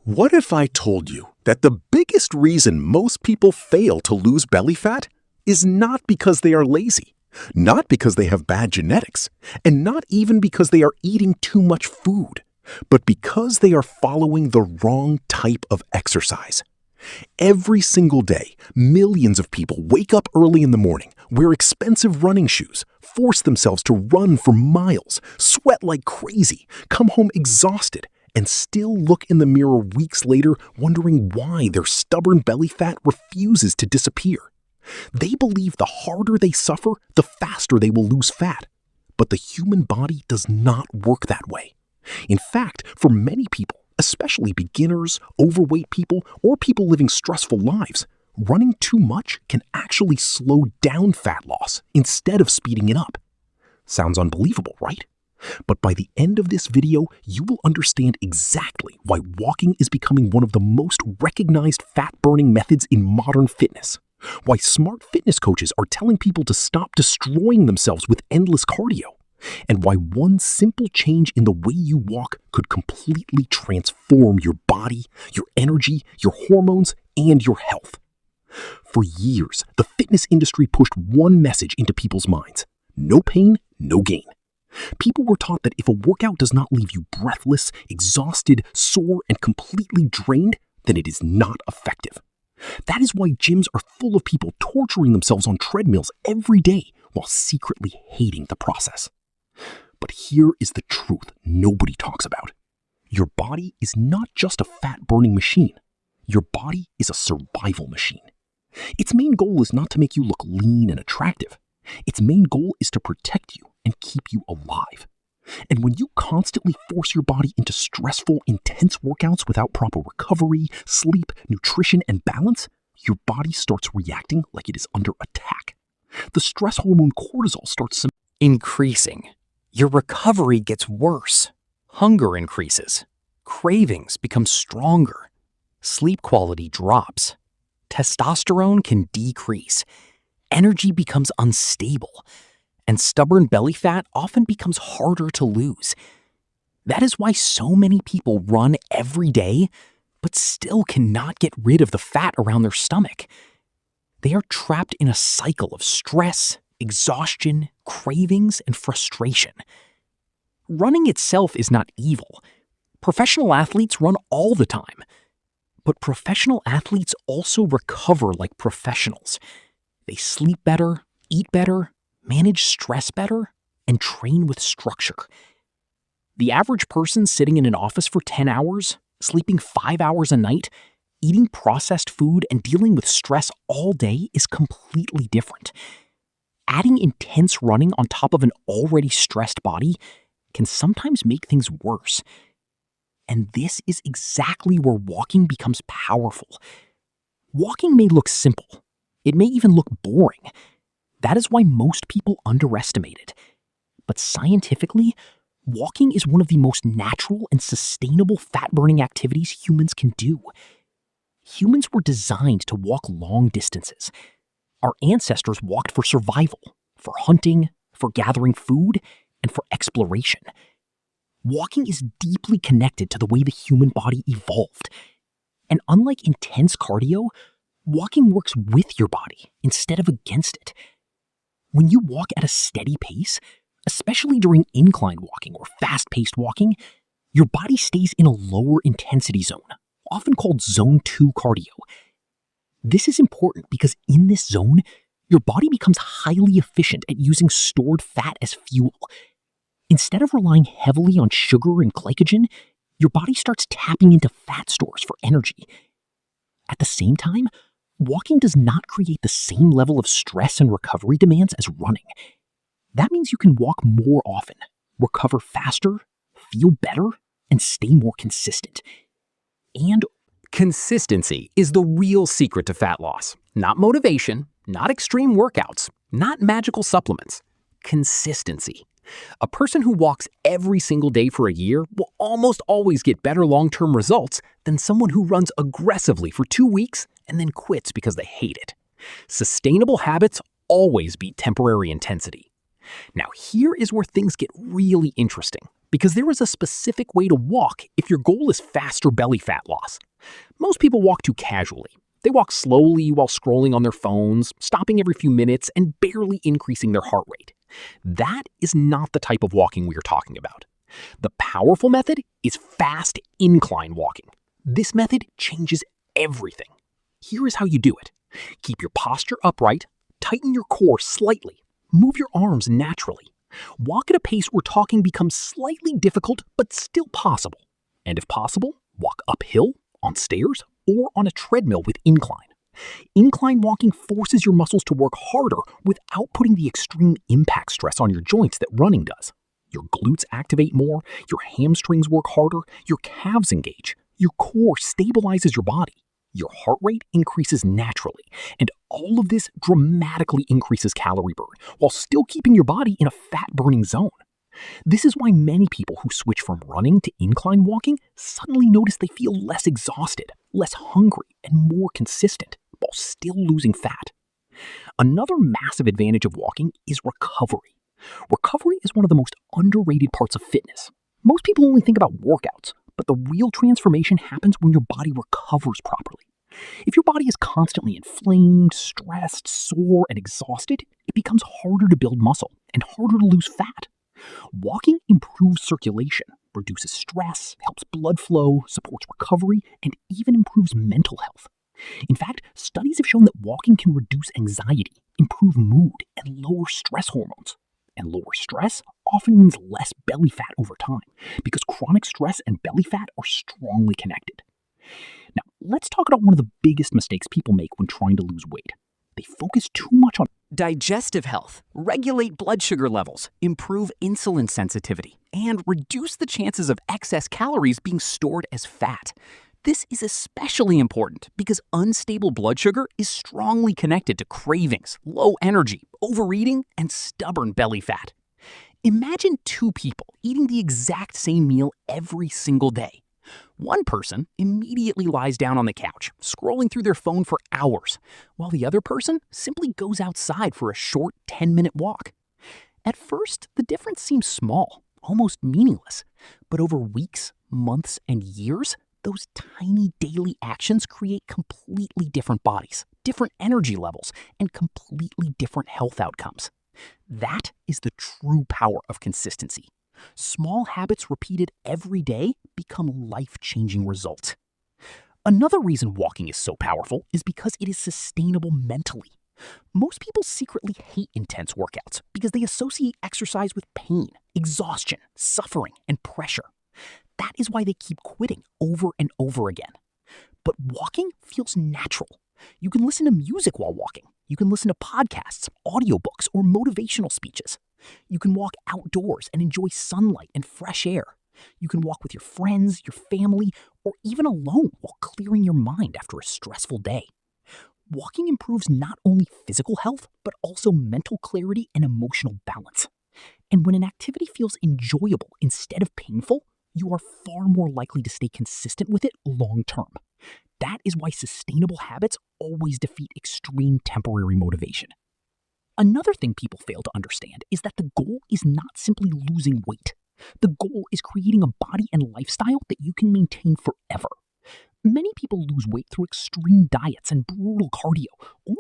What if I told you that the biggest reason most people fail to lose belly fat is not because they are lazy, not because they have bad genetics, and not even because they are eating too much food, but because they are following the wrong type of exercise? Every single day, millions of people wake up early in the morning, wear expensive running shoes, force themselves to run for miles, sweat like crazy, come home exhausted, and still look in the mirror weeks later wondering why their stubborn belly fat refuses to disappear. They believe the harder they suffer, the faster they will lose fat. But the human body does not work that way. In fact, for many people, especially beginners, overweight people, or people living stressful lives, running too much can actually slow down fat loss instead of speeding it up. Sounds unbelievable, right? But by the end of this video, you will understand exactly why walking is becoming one of the most recognized fat-burning methods in modern fitness. Why smart fitness coaches are telling people to stop destroying themselves with endless cardio. And why one simple change in the way you walk could completely transform your body, your energy, your hormones, and your health. For years, the fitness industry pushed one message into people's minds: no pain, no gain. People were taught that if a workout does not leave you breathless, exhausted, sore, and completely drained, then it is not effective. That is why gyms are full of people torturing themselves on treadmills every day while secretly hating the process. But here is the truth nobody talks about. Your body is not just a fat-burning machine. Your body is a survival machine. Its main goal is not to make you look lean and attractive. Its main goal is to protect you and keep you alive. And when you constantly force your body into stressful, intense workouts without proper recovery, sleep, nutrition, and balance, your body starts reacting like it is under attack. The stress hormone cortisol starts increasing. Your recovery gets worse. Hunger increases. Cravings become stronger. Sleep quality drops. Testosterone can decrease. Energy becomes unstable. And stubborn belly fat often becomes harder to lose. That is why so many people run every day, but still cannot get rid of the fat around their stomach. They are trapped in a cycle of stress, exhaustion, cravings, and frustration. Running itself is not evil. Professional athletes run all the time. But professional athletes also recover like professionals. They sleep better, eat better, manage stress better, and train with structure. The average person sitting in an office for 10 hours, sleeping 5 hours a night, eating processed food, and dealing with stress all day is completely different. Adding intense running on top of an already stressed body can sometimes make things worse. And this is exactly where walking becomes powerful. Walking may look simple. It may even look boring. That is why most people underestimate it. But scientifically, walking is one of the most natural and sustainable fat-burning activities humans can do. Humans were designed to walk long distances. Our ancestors walked for survival, for hunting, for gathering food, and for exploration. Walking is deeply connected to the way the human body evolved. And unlike intense cardio, walking works with your body instead of against it. When you walk at a steady pace, especially during incline walking or fast-paced walking, your body stays in a lower intensity zone, often called Zone 2 cardio. This is important because in this zone, your body becomes highly efficient at using stored fat as fuel. Instead of relying heavily on sugar and glycogen, your body starts tapping into fat stores for energy. At the same time, walking does not create the same level of stress and recovery demands as running. That means you can walk more often, recover faster, feel better, and stay more consistent. And consistency is the real secret to fat loss. Not motivation, not extreme workouts, not magical supplements. Consistency. A person who walks every single day for a year will almost always get better long-term results than someone who runs aggressively for 2 weeks and then quits because they hate it. Sustainable habits always beat temporary intensity. Now, here is where things get really interesting, because there is a specific way to walk if your goal is faster belly fat loss. Most people walk too casually. They walk slowly while scrolling on their phones, stopping every few minutes and barely increasing their heart rate. That is not the type of walking we are talking about. The powerful method is fast incline walking. This method changes everything. Here is how you do it. Keep your posture upright, tighten your core slightly, move your arms naturally. Walk at a pace where talking becomes slightly difficult but still possible. And if possible, walk uphill, on stairs, or on a treadmill with incline. Incline walking forces your muscles to work harder without putting the extreme impact stress on your joints that running does. Your glutes activate more, your hamstrings work harder, your calves engage, your core stabilizes your body, your heart rate increases naturally, and all of this dramatically increases calorie burn while still keeping your body in a fat-burning zone. This is why many people who switch from running to incline walking suddenly notice they feel less exhausted, less hungry, and more consistent, while still losing fat. Another massive advantage of walking is recovery. Recovery is one of the most underrated parts of fitness. Most people only think about workouts, but the real transformation happens when your body recovers properly. If your body is constantly inflamed, stressed, sore, and exhausted, it becomes harder to build muscle and harder to lose fat. Walking improves circulation, reduces stress, helps blood flow, supports recovery, and even improves mental health. In fact, studies have shown that walking can reduce anxiety, improve mood, and lower stress hormones. And lower stress often means less belly fat over time, because chronic stress and belly fat are strongly connected. Now, let's talk about one of the biggest mistakes people make when trying to lose weight. They focus too much on digestive health, regulate blood sugar levels, improve insulin sensitivity, and reduce the chances of excess calories being stored as fat. This is especially important because unstable blood sugar is strongly connected to cravings, low energy, overeating, and stubborn belly fat. Imagine two people eating the exact same meal every single day. One person immediately lies down on the couch, scrolling through their phone for hours, while the other person simply goes outside for a short 10-minute walk. At first, the difference seems small, almost meaningless, but over weeks, months, and years, those tiny daily actions create completely different bodies, different energy levels, and completely different health outcomes. That is the true power of consistency. Small habits repeated every day become life-changing results. Another reason walking is so powerful is because it is sustainable mentally. Most people secretly hate intense workouts because they associate exercise with pain, exhaustion, suffering, and pressure. That is why they keep quitting over and over again. But walking feels natural. You can listen to music while walking. You can listen to podcasts, audiobooks, or motivational speeches. You can walk outdoors and enjoy sunlight and fresh air. You can walk with your friends, your family, or even alone while clearing your mind after a stressful day. Walking improves not only physical health, but also mental clarity and emotional balance. And when an activity feels enjoyable instead of painful, you are far more likely to stay consistent with it long term. That is why sustainable habits always defeat extreme temporary motivation. Another thing people fail to understand is that the goal is not simply losing weight. The goal is creating a body and lifestyle that you can maintain forever. Many people lose weight through extreme diets and brutal cardio, only